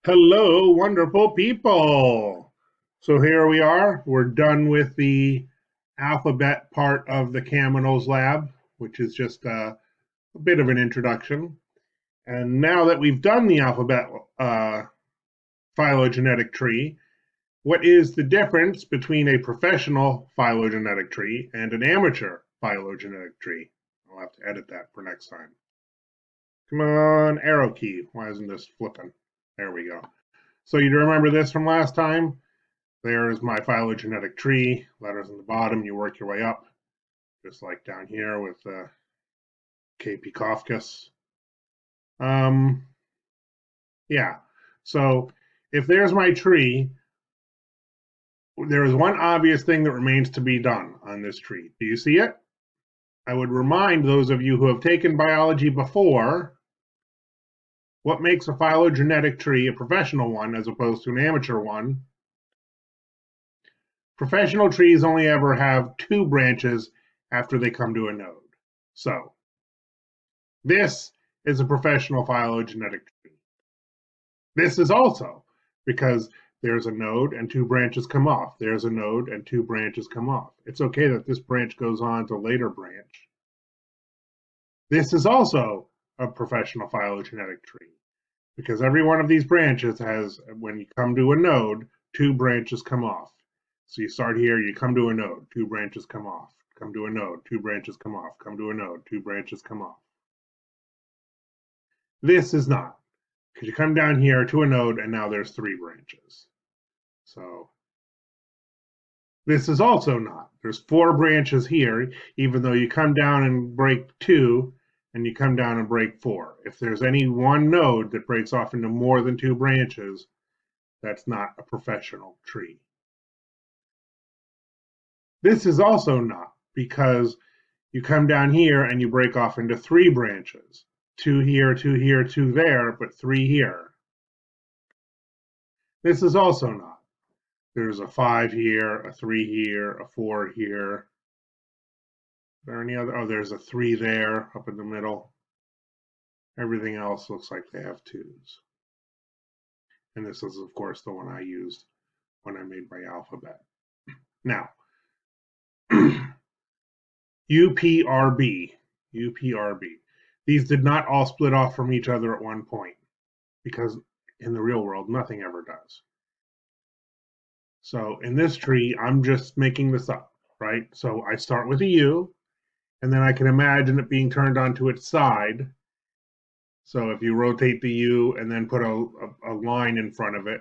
Hello, wonderful people. So here we are. We're done with the alphabet part of the Caminals lab, which is just a bit of an introduction. And now that we've done the alphabet phylogenetic tree, what is the difference between a professional phylogenetic tree and an amateur phylogenetic tree? I'll have to edit that for next time. Come on, arrow key. Why isn't this flipping? There we go. So you remember this from last time? There's my phylogenetic tree, letters in the bottom, you work your way up, just like down here with KP Kafkas. Yeah, so if there's my tree, there is one obvious thing that remains to be done on this tree. Do you see it? I would remind those of you who have taken biology before what makes a phylogenetic tree a professional one as opposed to an amateur one. Professional trees only ever have two branches after they come to a node. So this is a professional phylogenetic tree. This is also because there's a node and two branches come off. There's a node and two branches come off. It's okay that this branch goes on to later branch. This is also a professional phylogenetic tree because every one of these branches has, when you come to a node, two branches come off. So you start here, you come to a node, two branches come off, come to a node, two branches come off, come to a node, two branches come off. This is not, because you come down here to a node and now there's three branches. So this is also not. There's four branches here, even though you come down and break two, and you come down and break four. If there's any one node that breaks off into more than two branches, that's not a professional tree. This is also not, because you come down here and you break off into three branches. Two here, two here, two there, but three here. This is also not. There's a 5 here, a 3 here, a 4 here. Is there any other? Oh, there's a 3 there up in the middle. Everything else looks like they have 2s. And this is, of course, the one I used when I made my alphabet. Now, UPRB, UPRB. These did not all split off from each other at one point because in the real world, nothing ever does. So in this tree, I'm just making this up, right? So I start with a U, and then I can imagine it being turned onto its side. So if you rotate the U and then put a line in front of it,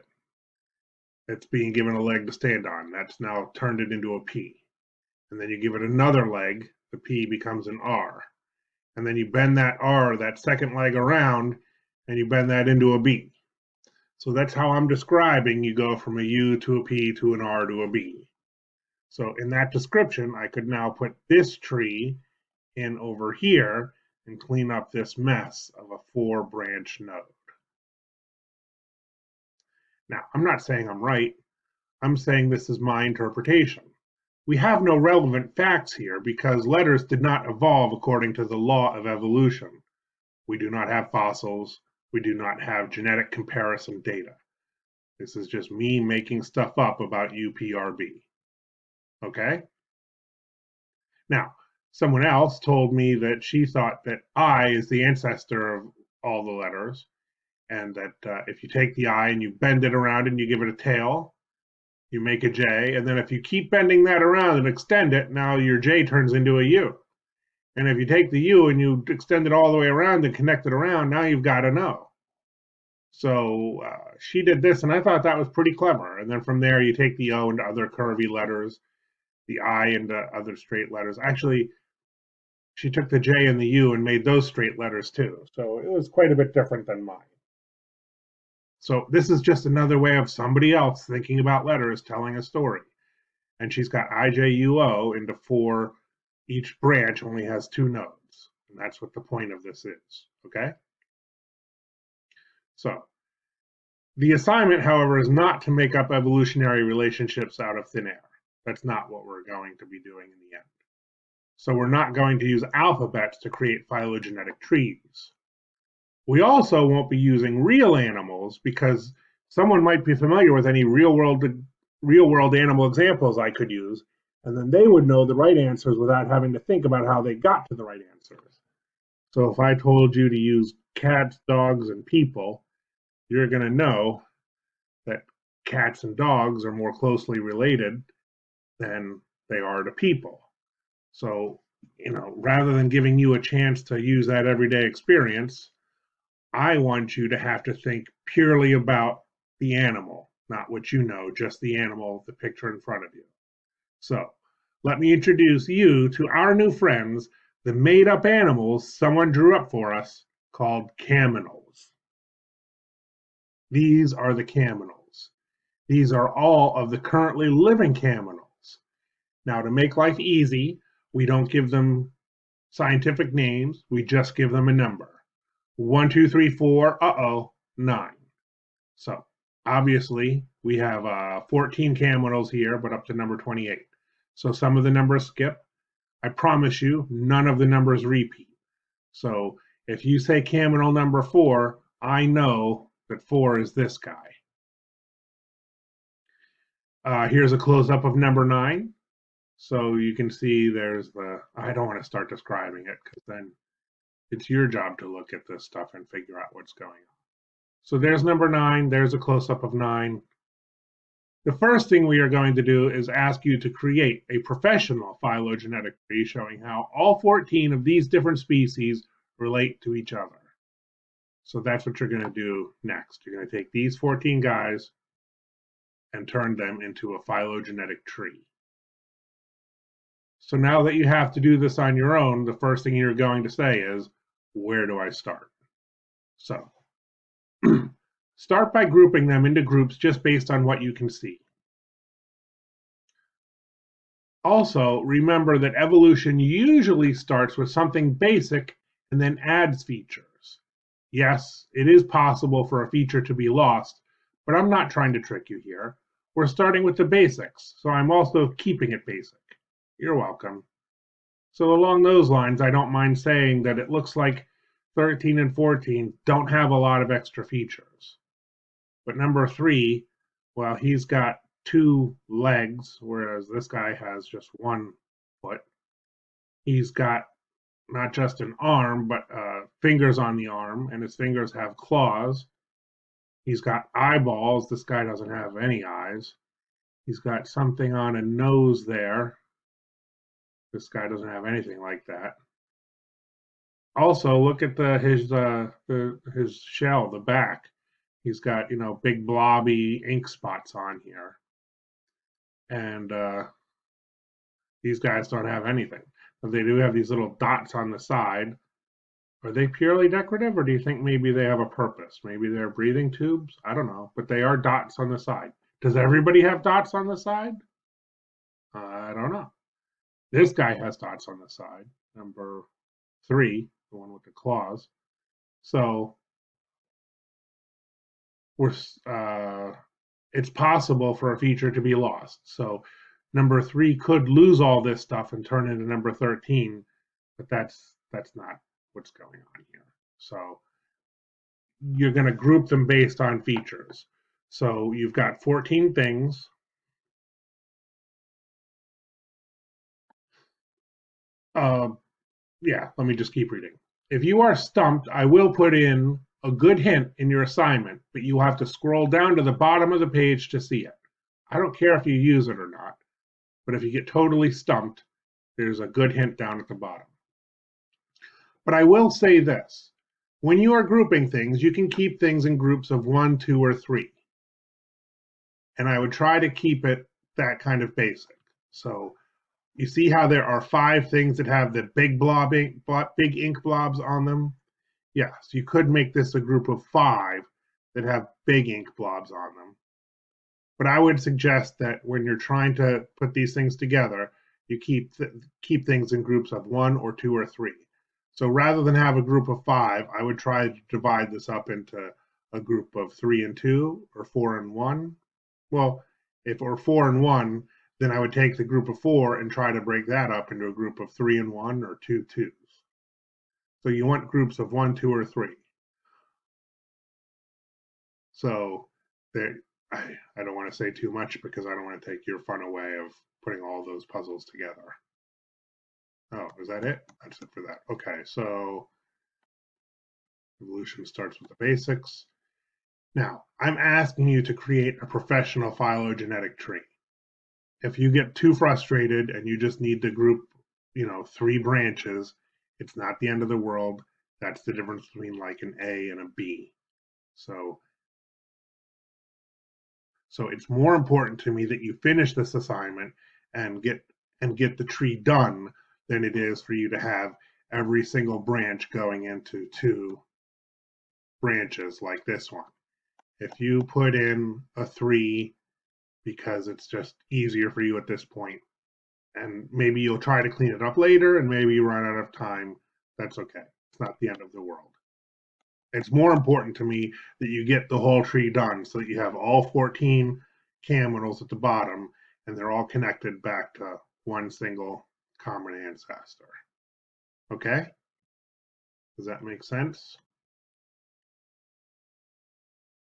it's being given a leg to stand on. That's now turned it into a P. And then you give it another leg, the P becomes an R. And then you bend that R, that second leg around, and you bend that into a B. So that's how I'm describing you go from a U to a P to an R to a B. So in that description, I could now put this tree in over here and clean up this mess of a 4-branch node. Now, I'm not saying I'm right. I'm saying this is my interpretation. We have no relevant facts here because letters did not evolve according to the law of evolution. We do not have fossils. We do not have genetic comparison data. This is just me making stuff up about UPRB. Okay? Now, someone else told me that she thought that I is the ancestor of all the letters, and that if you take the I and you bend it around and you give it a tail, you make a J, and then if you keep bending that around and extend it, now your J turns into a U. And if you take the U and you extend it all the way around and connect it around, now you've got an O. So she did this, and I thought that was pretty clever. And then from there, you take the O into other curvy letters, the I into other straight letters. Actually, she took the J and the U and made those straight letters too. So it was quite a bit different than mine. So this is just another way of somebody else thinking about letters telling a story. And she's got IJUO into 4. Each branch only has 2 nodes. And that's what the point of this is, okay? So the assignment, however, is not to make up evolutionary relationships out of thin air. That's not what we're going to be doing in the end. So we're not going to use alphabets to create phylogenetic trees. We also won't be using real animals because Someone might be familiar with any real world animal examples I could use, and then they would know the right answers without having to think about how they got to the right answers. So if I told you to use cats, dogs, and people, you're going to know that cats and dogs are more closely related than they are to people. So, rather than giving you a chance to use that everyday experience, I want you to have to think purely about the animal, not what you know, just the animal, the picture in front of you. So, let me introduce you to our new friends, the made up animals someone drew up for us called Caminals. These are the Caminals. These are all of the currently living Caminals. Now, to make life easy, we don't give them scientific names, we just give them a number. 1, 2, 3, 4, 9. So obviously we have 14 Caminals here, but up to number 28. So some of the numbers skip. I promise you, none of the numbers repeat. So if you say Caminal number 4, I know that 4 is this guy. Here's a close-up of number 9. So you can see there's I don't want to start describing it because then it's your job to look at this stuff and figure out what's going on. So there's number 9. There's a close-up of 9. The first thing we are going to do is ask you to create a professional phylogenetic tree showing how all 14 of these different species relate to each other. So that's what you're going to do next. You're going to take these 14 guys and turn them into a phylogenetic tree. So now that you have to do this on your own, the first thing you're going to say is, where do I start? So start by grouping them into groups just based on what you can see. Also, remember that evolution usually starts with something basic and then adds features. Yes, it is possible for a feature to be lost, but I'm not trying to trick you here. We're starting with the basics, so I'm also keeping it basic. You're welcome. So along those lines, I don't mind saying that it looks like 13 and 14 don't have a lot of extra features. But number 3, well, he's got 2 legs, whereas this guy has just 1 foot. He's got not just an arm, but fingers on the arm, and his fingers have claws. He's got eyeballs. This guy doesn't have any eyes. He's got something on a nose there. This guy doesn't have anything like that. Also, look at his shell, the back. He's got big blobby ink spots on here, and these guys don't have anything. But they do have these little dots on the side. Are they purely decorative, or do you think maybe they have a purpose? Maybe they're breathing tubes? I don't know, but they are dots on the side. Does everybody have dots on the side? I don't know. This guy has dots on the side, number 3, the one with the claws. So it's possible for a feature to be lost. So number 3 could lose all this stuff and turn into number 13, but that's not what's going on here. So you're going to group them based on features. So you've got 14 things. Yeah, let me just keep reading. If you are stumped, I will put in a good hint in your assignment, but you have to scroll down to the bottom of the page to see it. I don't care if you use it or not, but if you get totally stumped, there's a good hint down at the bottom. But I will say this. When you are grouping things, you can keep things in groups of 1, 2, or 3. And I would try to keep it that kind of basic. So you see how there are 5 things that have the big ink blobs on them? Yes, you could make this a group of 5 that have big ink blobs on them. But I would suggest that when you're trying to put these things together, you keep things in groups of 1 or 2 or 3. So rather than have a group of 5, I would try to divide this up into a group of 3 and 2 or 4 and 1. Well, if it were 4 and 1, then I would take the group of 4 and try to break that up into a group of 3 and 1 or 2 twos. So you want groups of 1, 2, or 3. So I don't want to say too much because I don't want to take your fun away of putting all those puzzles together. Oh, is that it? That's it for that. Okay, so evolution starts with the basics. Now, I'm asking you to create a professional phylogenetic tree. If you get too frustrated and you just need to group, 3 branches, it's not the end of the world. That's the difference between like an A and a B. So it's more important to me that you finish this assignment and get the tree done than it is for you to have every single branch going into 2 branches like this one. If you put in a 3 because it's just easier for you at this point, and maybe you'll try to clean it up later and maybe you run out of time, that's okay. It's not the end of the world. It's more important to me that you get the whole tree done so that you have all 14 caminals at the bottom and they're all connected back to one single common ancestor. Okay? Does that make sense?